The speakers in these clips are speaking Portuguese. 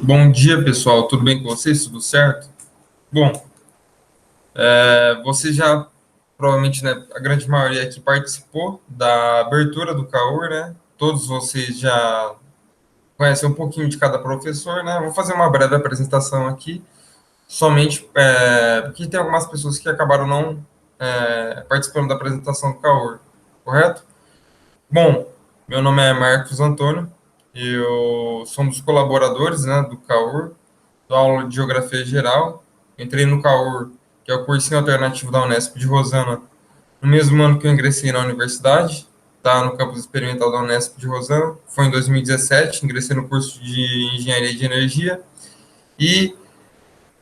Bom dia, pessoal. Tudo bem com vocês? Tudo certo? Bom, você já, provavelmente, né, a grande maioria aqui participou da abertura do CAUR, né? Todos vocês já conhecem um pouquinho de cada professor, né? Vou fazer uma breve apresentação aqui, somente porque tem algumas pessoas que acabaram não participando da apresentação do CAUR, correto? Bom, meu nome é Marcos Antônio, eu sou um dos colaboradores, né, do CAUR, dou aula de Geografia Geral. Entrei no CAUR, que é o cursinho alternativo da Unesp de Rosana, no mesmo ano que eu ingressei na universidade, tá, no campus experimental da Unesp de Rosana. Foi em 2017, ingressei no curso de Engenharia de Energia e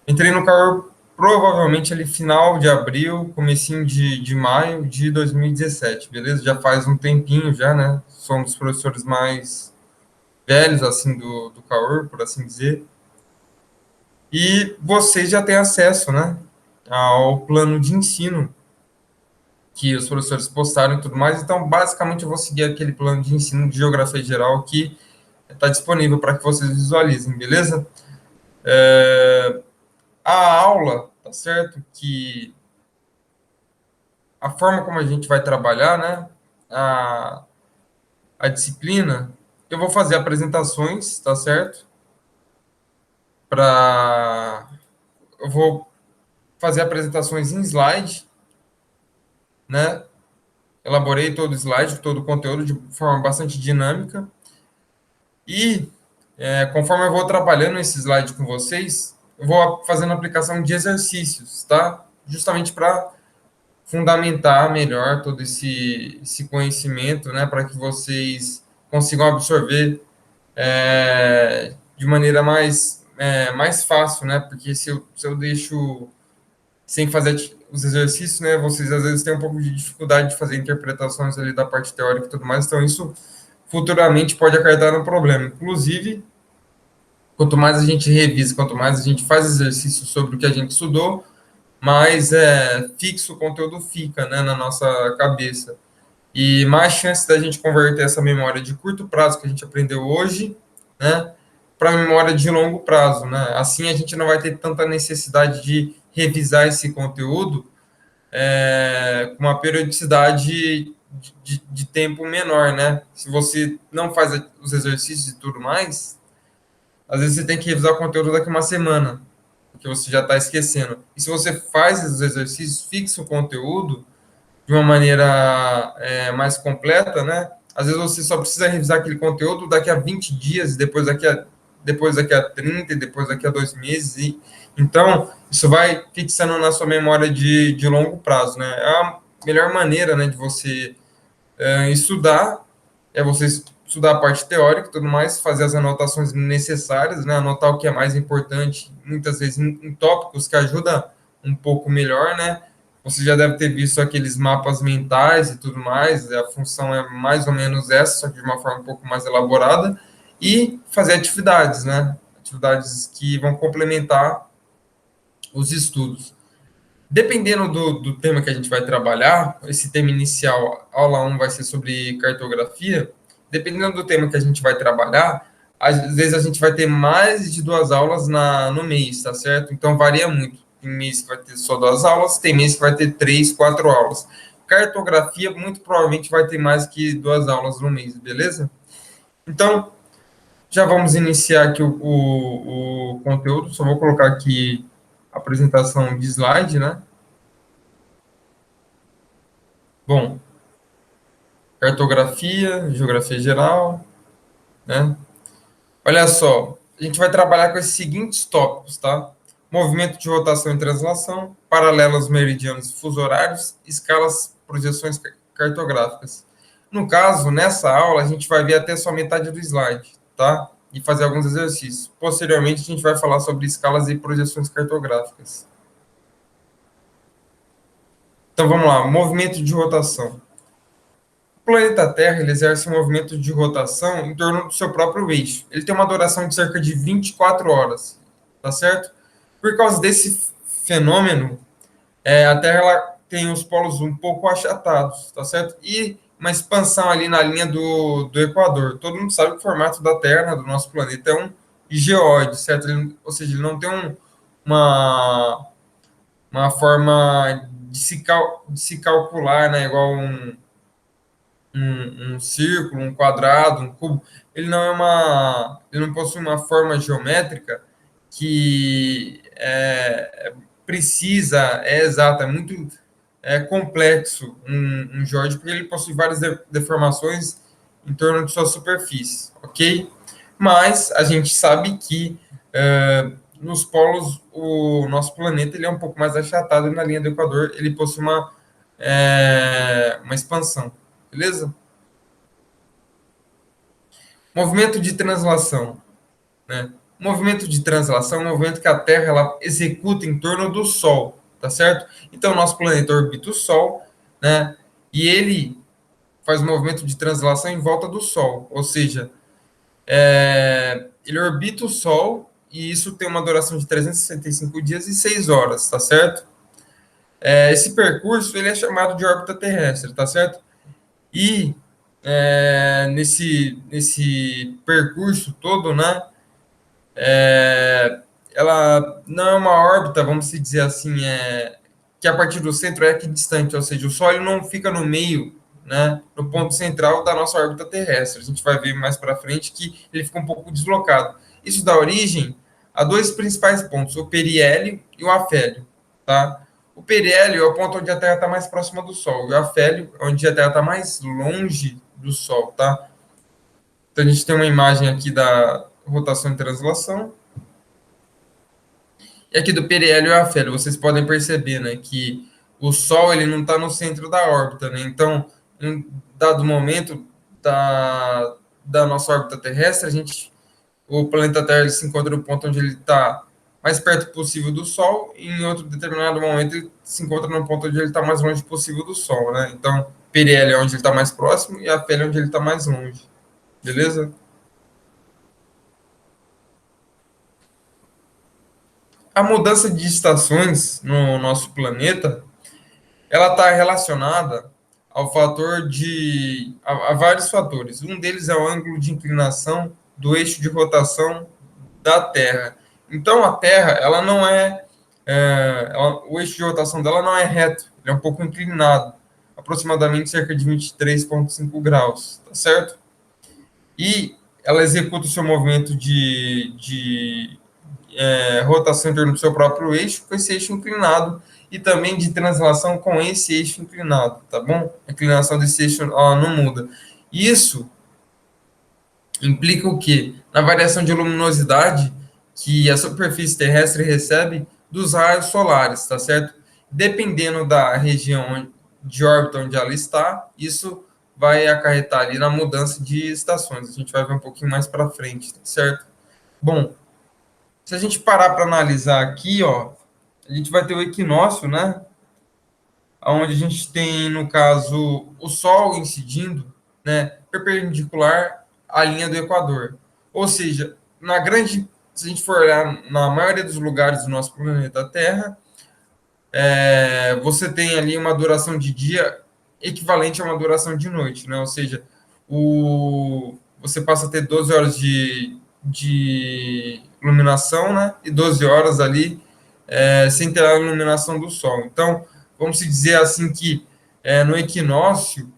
entrei no CAUR provavelmente ali final de abril, comecinho de maio de 2017, beleza? Já faz um tempinho já, né? Sou um dos professores mais velhos, assim, do CAUR, por assim dizer. E vocês já têm acesso, né, ao plano de ensino que os professores postaram e tudo mais. Então, basicamente, eu vou seguir aquele plano de ensino de geografia geral que está disponível para que vocês visualizem, beleza? A aula, tá certo? Que a forma como a gente vai trabalhar, né? A, a disciplina, eu vou fazer apresentações, tá certo? Para eu vou fazer apresentações em slide, né? Elaborei todo o slide, todo o conteúdo de forma bastante dinâmica. E, conforme eu vou trabalhando esse slide com vocês, eu vou fazendo aplicação de exercícios, tá? Justamente para fundamentar melhor todo esse conhecimento, né? Para que vocês consigam absorver de maneira mais fácil, né? Porque se eu deixo sem fazer os exercícios, né? Vocês às vezes têm um pouco de dificuldade de fazer interpretações ali da parte teórica e tudo mais, então isso futuramente pode acarretar no problema. Inclusive, quanto mais a gente revisa, quanto mais a gente faz exercício sobre o que a gente estudou, mais fixo o conteúdo fica, né, na nossa cabeça. E mais chance da gente converter essa memória de curto prazo que a gente aprendeu hoje, né, para memória de longo prazo, né? Assim a gente não vai ter tanta necessidade de revisar esse conteúdo com uma periodicidade de tempo menor, né? Se você não faz os exercícios e tudo mais, às vezes você tem que revisar o conteúdo daqui a uma semana, porque você já está esquecendo. E se você faz os exercícios, fixa o conteúdo de uma maneira mais completa, né? Às vezes você só precisa revisar aquele conteúdo daqui a 20 dias, e depois daqui a 30, e depois daqui a 2 meses. Então, isso vai fixando na sua memória de longo prazo, né? É a melhor maneira, né, de você estudar, é você estudar a parte teórica e tudo mais, fazer as anotações necessárias, né? Anotar o que é mais importante, muitas vezes em tópicos que ajuda um pouco melhor, né? Você já deve ter visto aqueles mapas mentais e tudo mais, a função é mais ou menos essa, só que de uma forma um pouco mais elaborada, e fazer atividades, né? Atividades que vão complementar os estudos. Dependendo do tema que a gente vai trabalhar, esse tema inicial, aula 1 vai ser sobre cartografia. Dependendo do tema que a gente vai trabalhar, às vezes a gente vai ter mais de 2 aulas no mês, tá certo? Então varia muito. Tem mês que vai ter só 2 aulas, tem mês que vai ter 3, 4 aulas. Cartografia, muito provavelmente vai ter mais que 2 aulas no mês, beleza? Então, já vamos iniciar aqui o conteúdo. Só vou colocar aqui a apresentação de slide, né? Bom, cartografia, geografia geral, né? Olha só, a gente vai trabalhar com esses seguintes tópicos, tá? Movimento de rotação e translação, paralelos meridianos e fuso horários, escalas, projeções cartográficas. No caso, nessa aula, a gente vai ver até só metade do slide, tá? E fazer alguns exercícios. Posteriormente, a gente vai falar sobre escalas e projeções cartográficas. Então, vamos lá, movimento de rotação. O planeta Terra ele exerce um movimento de rotação em torno do seu próprio eixo. Ele tem uma duração de cerca de 24 horas, tá certo? Por causa desse fenômeno, a Terra ela tem os polos um pouco achatados, tá certo? E uma expansão ali na linha do Equador. Todo mundo sabe que o formato da Terra, do nosso planeta, é um e geóide, certo? Ou seja, ele não tem uma, uma forma de se calcular, né? Igual um círculo, um quadrado, um cubo. Ele não possui uma forma geométrica que precisa, é exata, é muito complexo um geóide, porque ele possui várias deformações em torno de sua superfície, ok? Mas a gente sabe que nos polos o nosso planeta ele é um pouco mais achatado e na linha do Equador ele possui uma expansão, beleza? Movimento de translação, né? O movimento de translação é um movimento que a Terra ela executa em torno do Sol, tá certo? Então, o nosso planeta orbita o Sol, né? E ele faz um movimento de translação em volta do Sol, ou seja, ele orbita o Sol e isso tem uma duração de 365 dias e 6 horas, tá certo? Esse percurso ele é chamado de órbita terrestre, tá certo? E nesse percurso todo, né? Ela não é uma órbita, vamos dizer assim, que a partir do centro é equidistante, ou seja, o Sol ele não fica no meio, né, no ponto central da nossa órbita terrestre. A gente vai ver mais para frente que ele fica um pouco deslocado. Isso dá origem a dois principais pontos, o periélio e o afélio, tá? O periélio é o ponto onde a Terra está mais próxima do Sol, e o afélio é onde a Terra está mais longe do Sol, tá? Então a gente tem uma imagem aqui da rotação e translação. E aqui do periélio e afélio, vocês podem perceber, né, que o Sol ele não está no centro da órbita, né? Então, em um dado momento da nossa órbita terrestre, o planeta Terra ele se encontra no ponto onde ele está mais perto possível do Sol, e em outro determinado momento ele se encontra no ponto onde ele está mais longe possível do Sol, né? Então, periélio é onde ele está mais próximo e afélio é onde ele está mais longe, beleza? A mudança de estações no nosso planeta ela está relacionada ao fator a vários fatores. Um deles é o ângulo de inclinação do eixo de rotação da Terra. Então a Terra, ela não o eixo de rotação dela não é reto, ele é um pouco inclinado, aproximadamente cerca de 23,5 graus, tá certo? E ela executa o seu movimento de rotação em torno do seu próprio eixo, com esse eixo inclinado, e também de translação com esse eixo inclinado, tá bom? A inclinação desse eixo não muda. Isso implica o quê? Na variação de luminosidade que a superfície terrestre recebe dos raios solares, tá certo? Dependendo da região de órbita onde ela está, isso vai acarretar ali na mudança de estações. A gente vai ver um pouquinho mais para frente, tá certo? Bom, se a gente parar para analisar aqui, ó, a gente vai ter o equinócio, né? Onde a gente tem, no caso, o Sol incidindo, né, perpendicular à linha do Equador. Ou seja, se a gente for olhar na maioria dos lugares do nosso planeta Terra, você tem ali uma duração de dia equivalente a uma duração de noite, né? Ou seja, você passa a ter 12 horas de iluminação, né? E 12 horas ali sem ter a iluminação do Sol. Então, vamos dizer assim que no equinócio,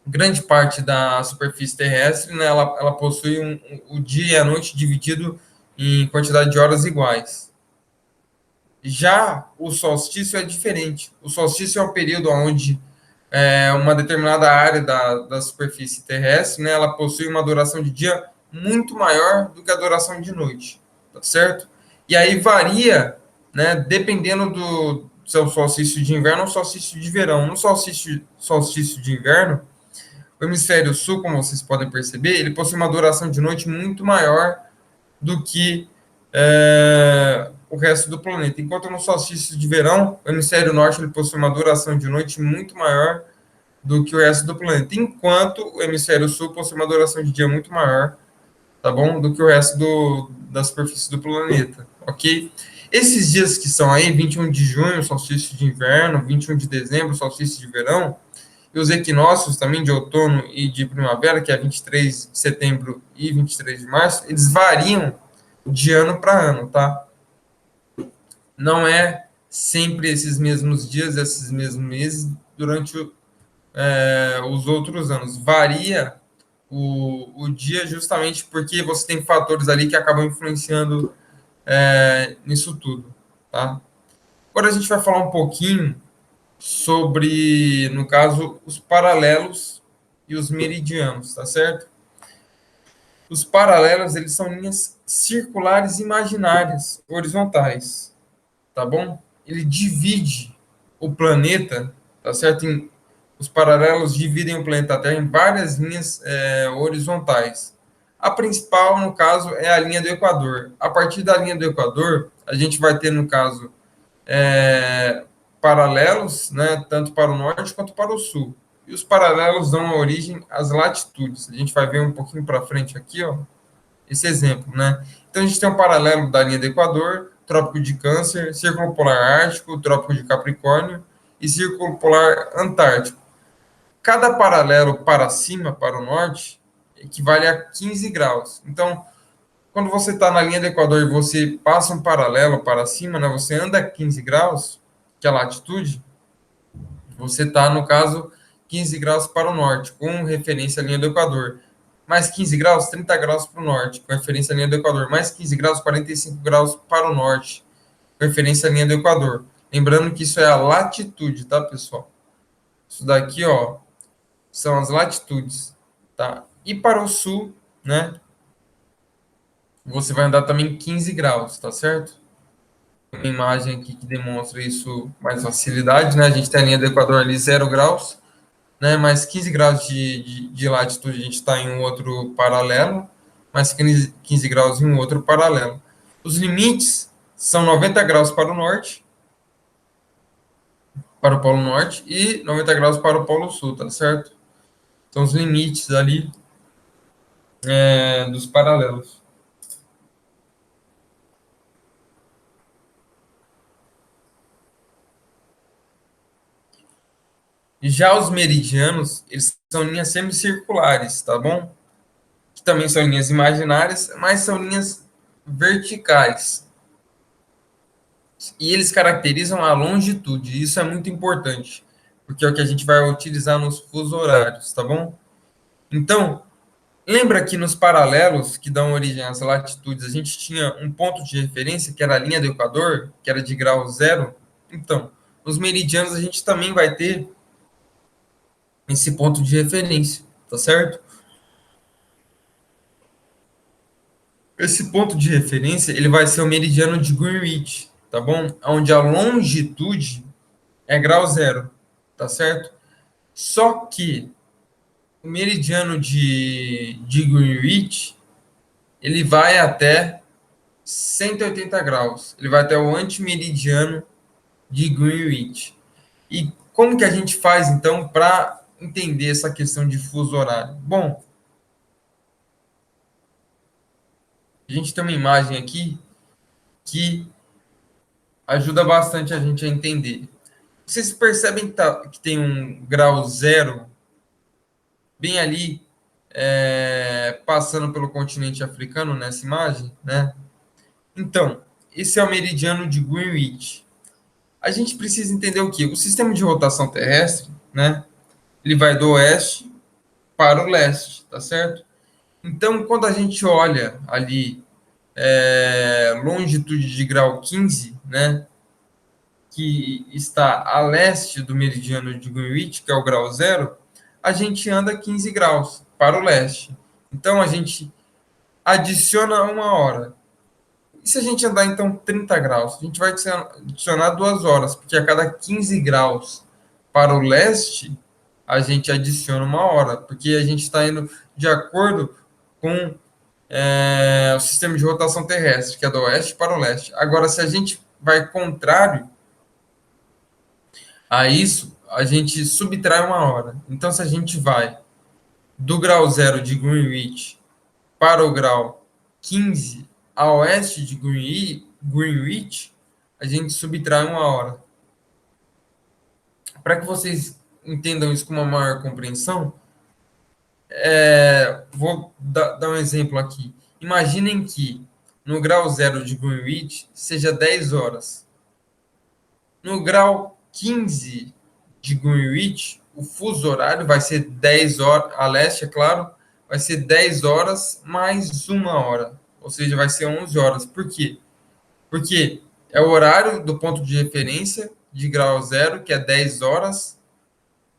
grande parte da superfície terrestre, né, ela possui o dia e a noite dividido em quantidade de horas iguais. Já o solstício é diferente. O solstício é um período onde uma determinada área da superfície terrestre, né, ela possui uma duração de dia muito maior do que a duração de noite, tá certo? E aí varia, né, dependendo do seu solstício de inverno ou solstício de verão. No solstício de inverno, o hemisfério sul, como vocês podem perceber, ele possui uma duração de noite muito maior do que o resto do planeta. Enquanto no solstício de verão, o hemisfério norte ele possui uma duração de noite muito maior do que o resto do planeta, enquanto o hemisfério sul possui uma duração de dia muito maior, tá bom, do que o resto da superfície do planeta, ok? Esses dias que são aí, 21 de junho, solstício de inverno, 21 de dezembro, solstício de verão, E os equinócios também de outono e de primavera, que é 23 de setembro e 23 de março, eles variam de ano para ano, tá? Não é sempre esses mesmos dias, esses mesmos meses durante os outros anos. Varia o dia justamente porque você tem fatores ali que acabam influenciando nisso tudo, tá? Agora a gente vai falar um pouquinho sobre, no caso, os paralelos e os meridianos, tá certo? Os paralelos, eles são linhas circulares imaginárias, horizontais, tá bom? Ele divide o planeta, tá certo? Os paralelos dividem o planeta Terra em várias linhas horizontais. A principal, no caso, é a linha do Equador. A partir da linha do Equador, a gente vai ter, no caso, é, paralelos, né, tanto para o norte quanto para o sul. E os paralelos dão origem às latitudes. A gente vai ver um pouquinho para frente aqui, ó, esse exemplo, né? Então a gente tem um paralelo da linha do Equador, Trópico de Câncer, Círculo Polar Ártico, Trópico de Capricórnio e Círculo Polar Antártico. Cada paralelo para cima, para o norte, equivale a 15 graus. Então, quando você está na linha do Equador e você passa um paralelo para cima, né, você anda 15 graus, que é a latitude, você está, no caso, 15 graus para o norte, com referência à linha do Equador. Mais 15 graus, 30 graus para o norte, com referência à linha do Equador. Mais 15 graus, 45 graus para o norte, com referência à linha do Equador. Lembrando que isso é a latitude, tá, pessoal? Isso daqui, ó, são as latitudes, tá? E para o sul, né, você vai andar também 15 graus, tá certo? Uma imagem aqui que demonstra isso mais facilidade, né? A gente tem a linha do Equador ali 0 graus, né? Mais 15 graus de latitude a gente está em um outro paralelo, mais 15 graus em um outro paralelo. Os limites são 90 graus para o norte, para o Polo Norte, e 90 graus para o Polo Sul, tá certo? São os limites ali dos paralelos. E já os meridianos, eles são linhas semicirculares, tá bom? Que também são linhas imaginárias, mas são linhas verticais. E eles caracterizam a longitude. Isso é muito importante, porque é o que a gente vai utilizar nos fusos horários, tá bom? Então, lembra que nos paralelos que dão origem às latitudes, a gente tinha um ponto de referência, que era a linha do Equador, que era de grau zero? Então, nos meridianos a gente também vai ter esse ponto de referência, tá certo? Esse ponto de referência, ele vai ser o meridiano de Greenwich, tá bom? Onde a longitude é grau zero, tá certo? Só que o meridiano de Greenwich, ele vai até 180 graus. Ele vai até o antimeridiano de Greenwich. E como que a gente faz, então, para entender essa questão de fuso horário? Bom, a gente tem uma imagem aqui que ajuda bastante a gente a entender. Vocês percebem que tem um grau zero bem ali, passando pelo continente africano nessa imagem, né? Então, esse é o meridiano de Greenwich. A gente precisa entender o quê? O sistema de rotação terrestre, né? Ele vai do oeste para o leste, tá certo? Então, quando a gente olha ali longitude de grau 15, né? Que está a leste do meridiano de Greenwich, que é o grau zero, a gente anda 15 graus para o leste. Então, a gente adiciona uma hora. E se a gente andar, então, 30 graus? A gente vai adicionar 2 horas, porque a cada 15 graus para o leste, a gente adiciona uma hora, porque a gente está indo de acordo com o sistema de rotação terrestre, que é do oeste para o leste. Agora, se a gente vai contrário a isso, a gente subtrai uma hora. Então, se a gente vai do grau zero de Greenwich para o grau 15 a oeste de Greenwich, a gente subtrai uma hora. Para que vocês entendam isso com uma maior compreensão, vou dar um exemplo aqui. Imaginem que no grau zero de Greenwich seja 10 horas. No grau 15 de Greenwich, o fuso horário vai ser 10 horas, a leste, é claro, vai ser 10 horas mais uma hora. Ou seja, vai ser 11 horas. Por quê? Porque é o horário do ponto de referência de grau zero, que é 10 horas,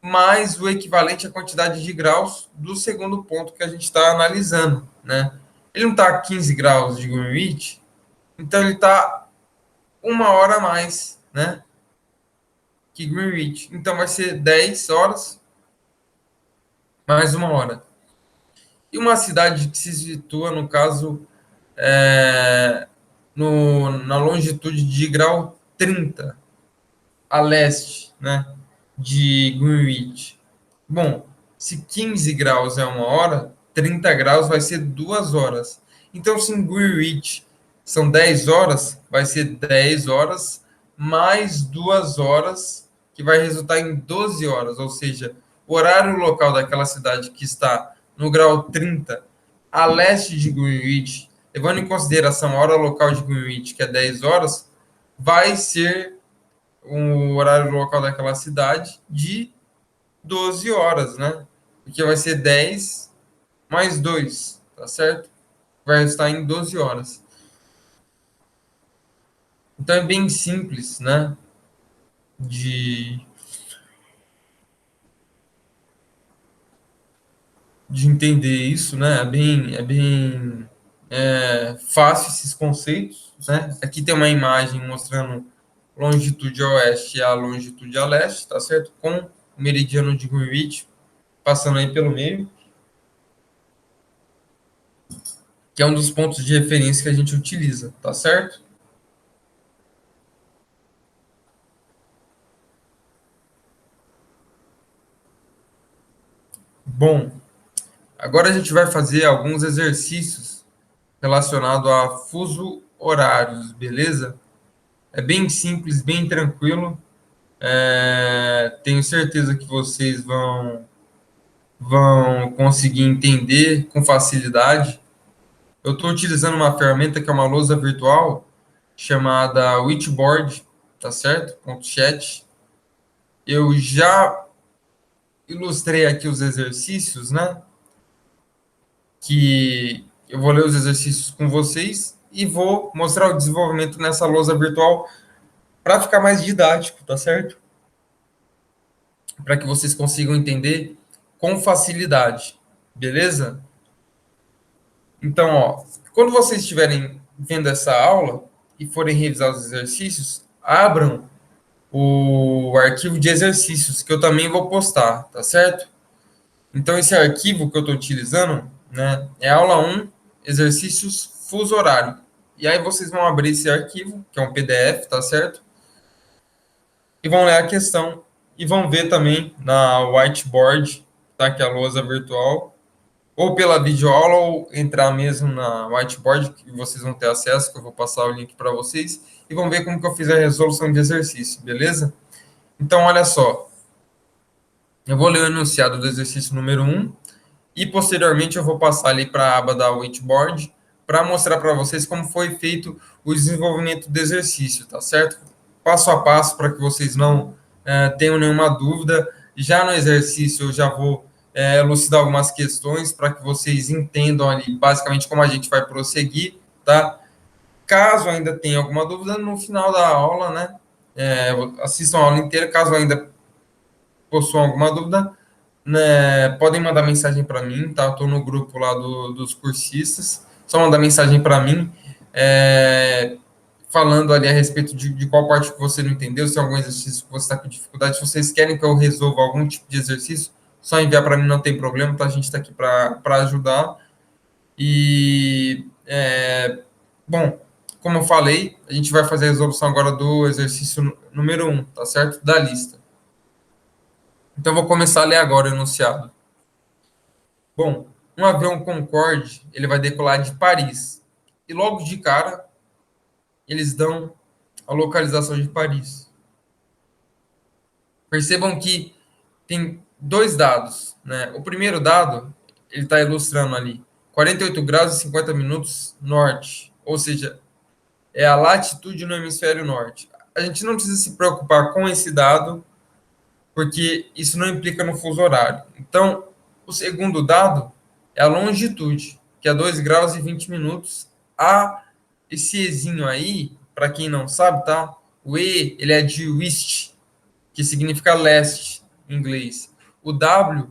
mais o equivalente à quantidade de graus do segundo ponto que a gente está analisando, né? Ele não está a 15 graus de Greenwich, então ele está uma hora a mais, né? Que Greenwich. Então vai ser 10 horas mais uma hora. E uma cidade que se situa, no caso, é, na longitude de grau 30 a leste, né, de Greenwich. Bom, se 15 graus é uma hora, 30 graus vai ser 2 horas. Então, se em Greenwich são 10 horas, vai ser 10 horas mais 2 horas, que vai resultar em 12 horas. Ou seja, o horário local daquela cidade que está no grau 30 a leste de Greenwich, levando em consideração a hora local de Greenwich, que é 10 horas, vai ser o horário local daquela cidade de 12 horas, né? Porque vai ser 10 mais 2, tá certo? Vai estar em 12 horas. Então é bem simples, né? De, de entender isso, né? É bem fácil esses conceitos, né? Aqui tem uma imagem mostrando longitude a oeste e a longitude a leste, tá certo? Com o meridiano de Greenwich passando aí pelo meio, que é um dos pontos de referência que a gente utiliza, tá certo? Bom, agora a gente vai fazer alguns exercícios relacionados a fuso horários, beleza? É bem simples, bem tranquilo. Tenho certeza que vocês vão conseguir entender com facilidade. Eu estou utilizando uma ferramenta que é uma lousa virtual chamada Witchboard, tá certo? .chat. Eu já ilustrei aqui os exercícios, né? Que eu vou ler os exercícios com vocês e vou mostrar o desenvolvimento nessa lousa virtual para ficar mais didático, tá certo? Para que vocês consigam entender com facilidade, beleza? Então, ó, quando vocês estiverem vendo essa aula e forem revisar os exercícios, abram o arquivo de exercícios que eu também vou postar, tá certo? Então, esse arquivo que eu estou utilizando, né, é aula 1, exercícios fuso horário. E aí vocês vão abrir esse arquivo, que é um PDF, tá certo? E vão ler a questão e vão ver também na whiteboard, tá, que é a lousa virtual, ou pela videoaula, ou entrar mesmo na whiteboard, que vocês vão ter acesso, que eu vou passar o link para vocês, e vão ver como que eu fiz a resolução de exercício, beleza? Então, olha só, eu vou ler o enunciado do exercício número 1, e posteriormente eu vou passar ali para a aba da whiteboard para mostrar para vocês como foi feito o desenvolvimento do exercício, tá certo? Passo a passo para que vocês não tenham nenhuma dúvida. Já no exercício eu já vou elucidar algumas questões para que vocês entendam ali basicamente como a gente vai prosseguir, tá? Caso ainda tenha alguma dúvida, no final da aula, né? Assistam a aula inteira, caso ainda possuam alguma dúvida, né, podem mandar mensagem para mim, tá? Estou no grupo lá dos cursistas. Só mandar mensagem para mim, falando ali a respeito de qual parte que você não entendeu, se é algum exercício que você está com dificuldade, se vocês querem que eu resolva algum tipo de exercício, só enviar para mim, não tem problema, tá? A gente está aqui para ajudar. E, bom, como eu falei, a gente vai fazer a resolução agora do exercício número 1, tá certo? Da lista. Então, eu vou começar a ler agora o enunciado. Bom, um avião Concorde, ele vai decolar de Paris. E logo de cara, eles dão a localização de Paris. Percebam que tem dois dados, né? O primeiro dado, ele está ilustrando ali 48 graus e 50 minutos norte, ou seja, é a latitude no hemisfério norte. A gente não precisa se preocupar com esse dado, porque isso não implica no fuso horário. Então, o segundo dado é a longitude, que é 2 graus e 20 minutos. Esse Ezinho aí, para quem não sabe, tá? O E, ele é de west, que significa leste em inglês. O W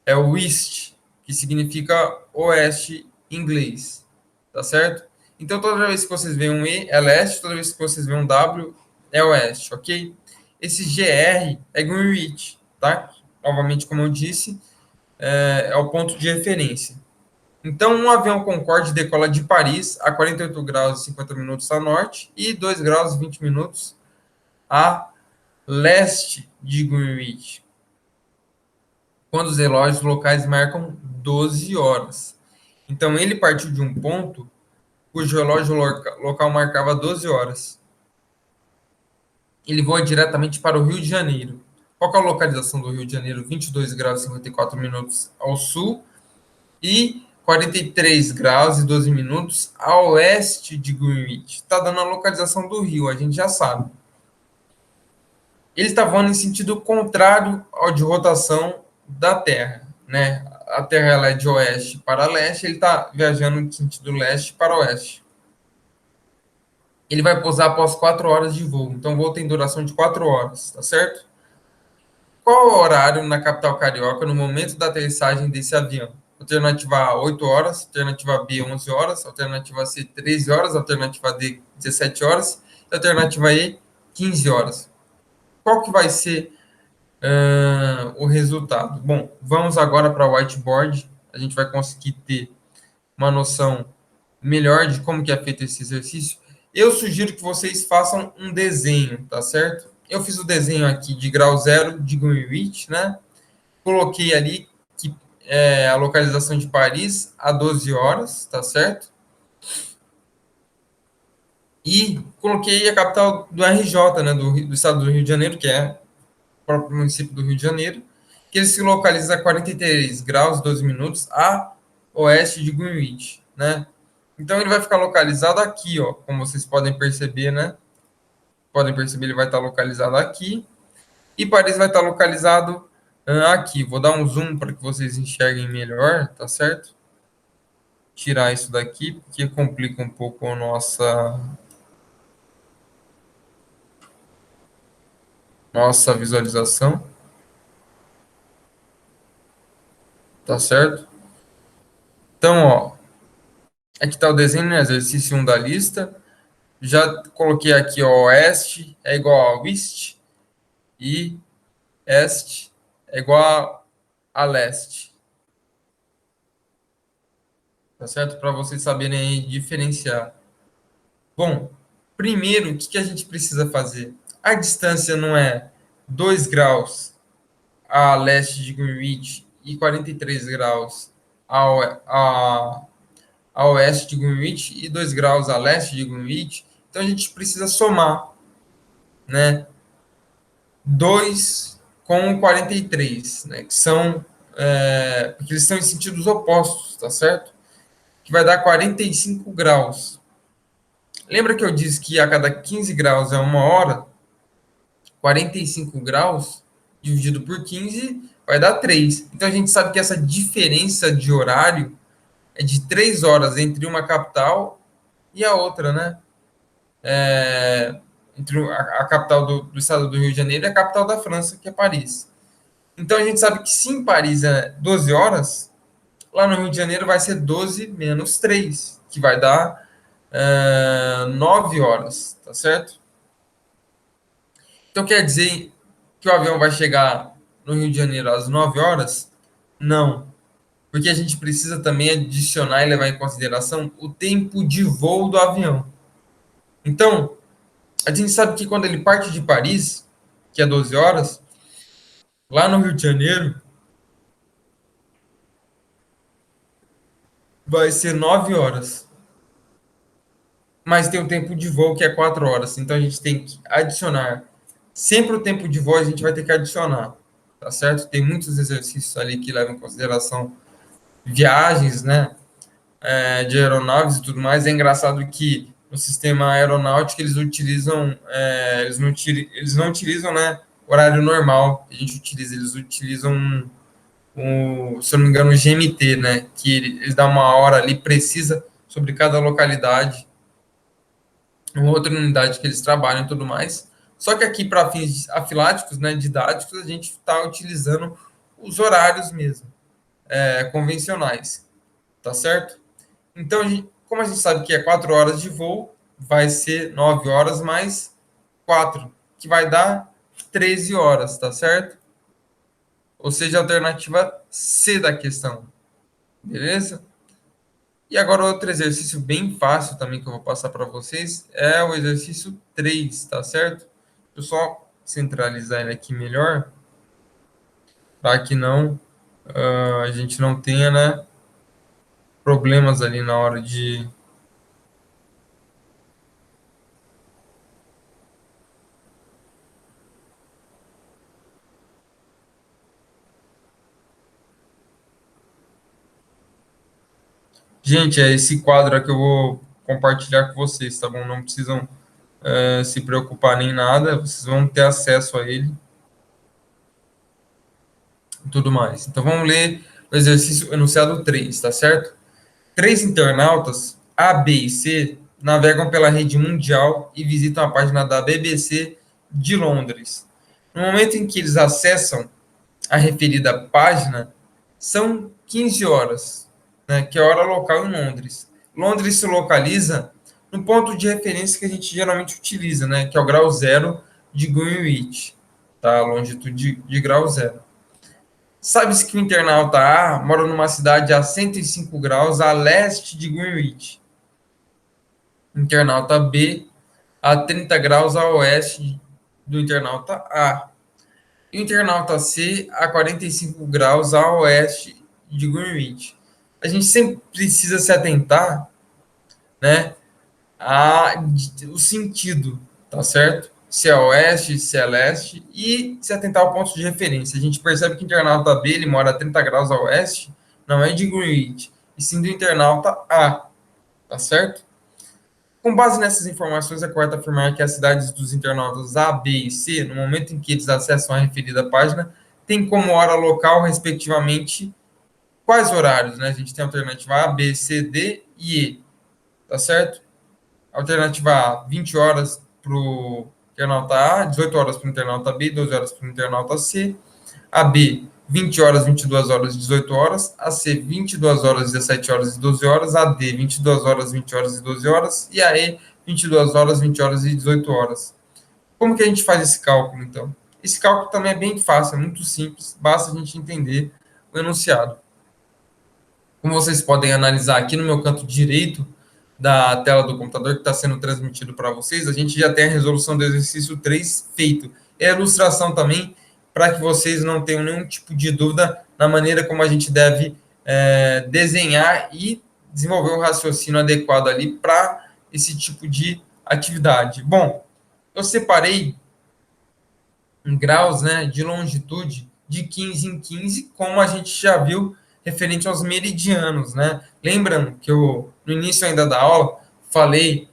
é o west, que significa oeste em inglês. Tá certo? Então, toda vez que vocês veem um E, é leste, toda vez que vocês veem um W, é oeste, ok? Esse GR é Greenwich, tá? Novamente, como eu disse, é o ponto de referência. Então, um avião Concorde decola de Paris a 48 graus e 50 minutos a norte e 2 graus e 20 minutos a leste de Greenwich, quando os relógios locais marcam 12 horas. Então, ele partiu de um ponto cujo relógio local marcava 12 horas. Ele voa diretamente para o Rio de Janeiro. Qual é a localização do Rio de Janeiro? 22 graus e 54 minutos ao sul e 43 graus e 12 minutos a oeste de Greenwich. Está dando a localização do Rio, a gente já sabe. Ele está voando em sentido contrário ao de rotação da Terra, né? A Terra ela é de oeste para leste, ele está viajando em sentido leste para oeste. Ele vai pousar após 4 horas de voo, então o voo tem duração de 4 horas, tá certo? Qual é o horário na capital carioca no momento da aterrissagem desse avião? Alternativa A, 8 horas. Alternativa B, 11 horas. Alternativa C, 13 horas. Alternativa D, 17 horas. Alternativa E, 15 horas. Qual que vai ser o resultado? Bom, vamos agora para o whiteboard. A gente vai conseguir ter uma noção melhor de como que é feito esse exercício. Eu sugiro que vocês façam um desenho, tá certo? Eu fiz o desenho aqui de grau zero de Greenwich, né? Coloquei ali que a localização de Paris a 12 horas, tá certo? E coloquei a capital do RJ, né? Do estado do Rio de Janeiro, que é o próprio município do Rio de Janeiro, que ele se localiza a 43 graus 12 minutos a oeste de Greenwich, né? Então ele vai ficar localizado aqui, ó, como vocês podem perceber, né? Podem perceber, ele vai estar localizado aqui. E Paris vai estar localizado aqui. Vou dar um zoom para que vocês enxerguem melhor, tá certo? Tirar isso daqui, porque complica um pouco a nossa visualização. Tá certo? Então, ó, aqui está o desenho, né? Exercício 1 da lista. Já coloquei aqui, ó, oeste é igual a west e este é igual a leste. Tá certo? Para vocês saberem diferenciar. Bom, primeiro, o que a gente precisa fazer? A distância não é 2 graus a leste de Greenwich e 43 graus a oeste de Greenwich e 2 graus a leste de Greenwich. Então a gente precisa somar, né? 2 com 43, né? Que são porque eles estão em sentidos opostos, tá certo? Que vai dar 45 graus. Lembra que eu disse que a cada 15 graus é 1 hora? 45 graus dividido por 15 vai dar 3. Então a gente sabe que essa diferença de horário é de 3 horas entre uma capital e a outra, né? Entre a capital do estado do Rio de Janeiro e a capital da França, que é Paris. Então a gente sabe que se em Paris é 12 horas, lá no Rio de Janeiro vai ser 12 menos 3, que vai dar 9 horas, tá certo? Então quer dizer que o avião vai chegar no Rio de Janeiro às 9 horas? Não, porque a gente precisa também adicionar e levar em consideração o tempo de voo do avião. Então, a gente sabe que quando ele parte de Paris, que é 12 horas, lá no Rio de Janeiro vai ser 9 horas. Mas tem o tempo de voo que é 4 horas. Então a gente tem que adicionar. Sempre o tempo de voo a gente vai ter que adicionar. tá certo? Tem muitos exercícios ali que levam em consideração viagens, né, de aeronaves e tudo mais. É engraçado que no sistema aeronáutico eles utilizam, eles não utilizam, né, horário normal. A gente utiliza, eles utilizam se eu não me engano, o GMT, né, que eles dão uma hora ali precisa sobre cada localidade, uma outra unidade que eles trabalham e tudo mais. Só que aqui, para fins afiláticos, né, didáticos, a gente está utilizando os horários mesmo, convencionais, tá certo? Então, como a gente sabe que é 4 horas de voo, vai ser 9 horas mais 4, que vai dar 13 horas, tá certo? Ou seja, a alternativa C da questão, beleza? E agora outro exercício bem fácil também que eu vou passar para vocês é o exercício 3, tá certo? Deixa eu só centralizar ele aqui melhor, para que não a gente não tenha, né, problemas ali na hora de. Gente, é esse quadro aqui que eu vou compartilhar com vocês, tá bom? Não precisam se preocupar nem nada, vocês vão ter acesso a ele e tudo mais. Então vamos ler o exercício enunciado 3, tá certo? Três internautas, A, B e C, navegam pela rede mundial e visitam a página da BBC de Londres. No momento em que eles acessam a referida página, são 15 horas, né, que é a hora local em Londres. Londres se localiza no ponto de referência que a gente geralmente utiliza, né, que é o grau zero de Greenwich, tá? A longitude de grau zero. Sabe-se que o internauta A mora numa cidade a 105 graus a leste de Greenwich. Internauta B a 30 graus a oeste do internauta A. E o internauta C a 45 graus a oeste de Greenwich. A gente sempre precisa se atentar, né, o sentido, tá certo? Se é oeste, se é leste, e se atentar ao ponto de referência. A gente percebe que o internauta B ele mora a 30 graus a oeste, não é de Greenwich, e sim do internauta A, tá certo? Com base nessas informações, é correto afirmar que as cidades dos internautas A, B e C, no momento em que eles acessam a referida página, têm como hora local, respectivamente, quais horários, né? A gente tem a alternativa A, B, C, D e E, tá certo? Alternativa A, 20 horas para o internauta A, 18 horas para o internauta B, 12 horas para o internauta C. A B, 20 horas, 22 horas, 18 horas. A C, 22 horas, 17 horas e 12 horas. A D, 22 horas, 20 horas e 12 horas. E a E, 22 horas, 20 horas e 18 horas. Como que a gente faz esse cálculo, então? Esse cálculo também é bem fácil, é muito simples, basta a gente entender o enunciado. Como vocês podem analisar aqui no meu canto direito da tela do computador que está sendo transmitido para vocês, a gente já tem a resolução do exercício 3 feito. E a ilustração também, para que vocês não tenham nenhum tipo de dúvida na maneira como a gente deve desenhar e desenvolver um raciocínio adequado ali para esse tipo de atividade. Bom, eu separei em graus, né, de longitude de 15 em 15, como a gente já viu referente aos meridianos, né? Lembram que eu, no início ainda da aula, falei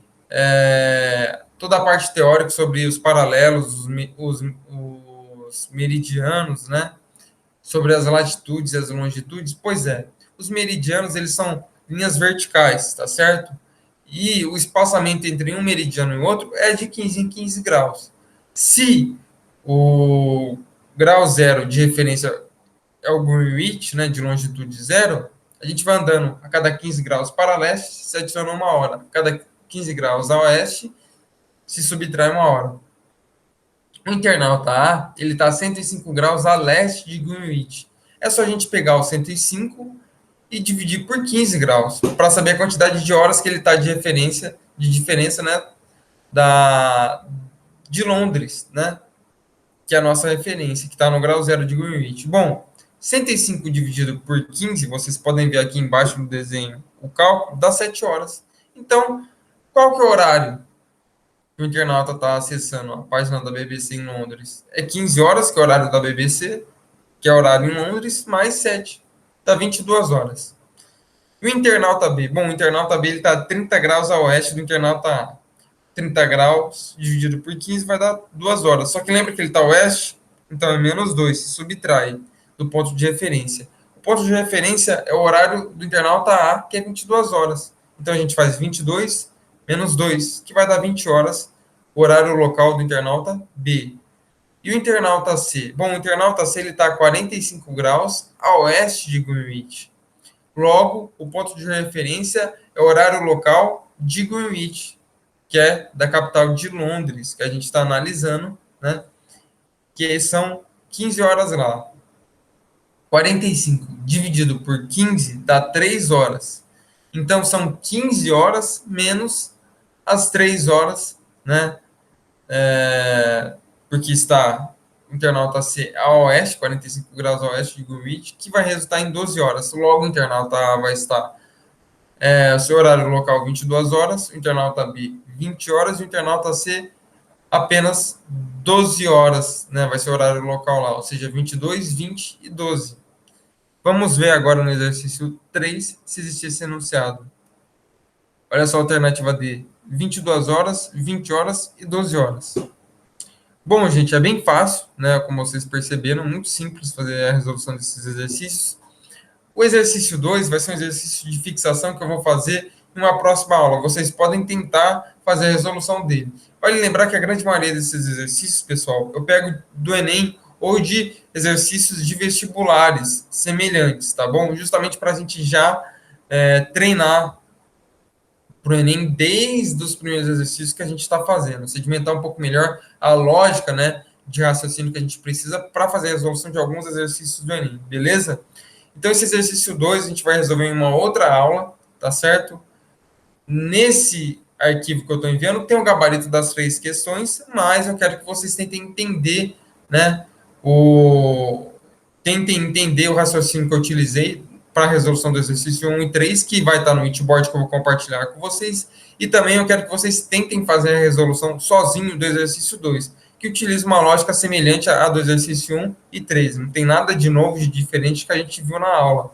toda a parte teórica sobre os paralelos, os meridianos, né? Sobre as latitudes e as longitudes? Pois é, os meridianos, eles são linhas verticais, tá certo? E o espaçamento entre um meridiano e outro é de 15 em 15 graus. Se o grau zero de referência é o Greenwich, né, de longitude zero, a gente vai andando a cada 15 graus para leste, se adiciona uma hora. A cada 15 graus a oeste, se subtrai uma hora. O internauta A, ele está a 105 graus a leste de Greenwich. É só a gente pegar o 105 e dividir por 15 graus, para saber a quantidade de horas que ele está de referência, de diferença, né, de Londres, né, que é a nossa referência, que está no grau zero de Greenwich. Bom, 105 dividido por 15, vocês podem ver aqui embaixo no desenho o cálculo, dá 7 horas. Então, qual que é o horário que o internauta está acessando a página da BBC em Londres? É 15 horas, que é o horário da BBC, que é horário em Londres, mais 7, dá 22 horas. E o internauta B? Bom, o internauta B está a 30 graus a oeste do internauta A. 30 graus dividido por 15 vai dar 2 horas. Só que lembra que ele está a oeste? Então é menos 2, se subtrai do ponto de referência. O ponto de referência é o horário do internauta A, que é 22 horas. Então a gente faz 22 menos 2, que vai dar 20 horas, o horário local do internauta B. E o internauta C? Bom, o internauta C está a 45 graus a oeste de Greenwich. Logo, o ponto de referência é o horário local de Greenwich, que é da capital de Londres, que a gente está analisando, né? Que são 15 horas lá. 45 dividido por 15 dá 3 horas. Então, são 15 horas menos as 3 horas, né? Porque está o internauta C a oeste, 45 graus a oeste de Greenwich, que vai resultar em 12 horas. Logo, o internauta A vai estar o seu horário local 22 horas, o internauta B 20 horas e o internauta C apenas 12 horas, né? Vai ser o horário local lá, ou seja, 22, 20 e 12. Vamos ver agora no exercício 3 se existir esse enunciado. Olha só a alternativa D: 22 horas, 20 horas e 12 horas. Bom, gente, é bem fácil, né? Como vocês perceberam, muito simples fazer a resolução desses exercícios. O exercício 2 vai ser um exercício de fixação que eu vou fazer em uma próxima aula. Vocês podem tentar fazer a resolução dele. Vale lembrar que a grande maioria desses exercícios, pessoal, eu pego do Enem ou de exercícios de vestibulares semelhantes, tá bom? Justamente para a gente já treinar para o Enem desde os primeiros exercícios que a gente está fazendo, sedimentar um pouco melhor a lógica, né, de raciocínio que a gente precisa para fazer a resolução de alguns exercícios do Enem, beleza? Então, esse exercício 2 a gente vai resolver em uma outra aula, tá certo? Nesse arquivo que eu estou enviando, tem o gabarito das 3 questões, mas eu quero que vocês tentem entender, né, tentem entender o raciocínio que eu utilizei para a resolução do exercício 1 e 3, que vai estar no whiteboard que eu vou compartilhar com vocês, e também eu quero que vocês tentem fazer a resolução sozinho do exercício 2, que utiliza uma lógica semelhante à do exercício 1 e 3. Não tem nada de novo, de diferente que a gente viu na aula.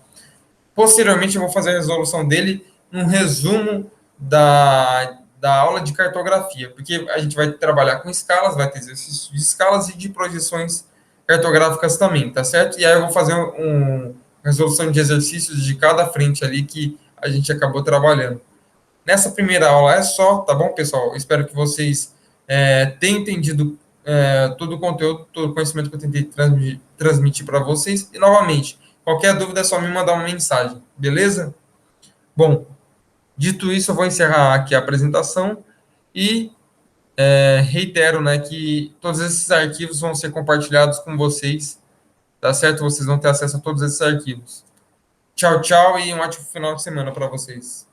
Posteriormente, eu vou fazer a resolução dele num resumo da aula de cartografia, porque a gente vai trabalhar com escalas, vai ter exercícios de escalas e de projeções cartográficas também, tá certo? E aí eu vou fazer uma resolução de exercícios de cada frente ali que a gente acabou trabalhando. Nessa primeira aula é só, tá bom, pessoal? Espero que vocês tenham entendido todo o conteúdo, todo o conhecimento que eu tentei transmitir para vocês. E, novamente, qualquer dúvida é só me mandar uma mensagem, beleza? Bom, dito isso, eu vou encerrar aqui a apresentação e reitero, né, que todos esses arquivos vão ser compartilhados com vocês, tá certo? Vocês vão ter acesso a todos esses arquivos. Tchau, tchau e um ótimo final de semana para vocês.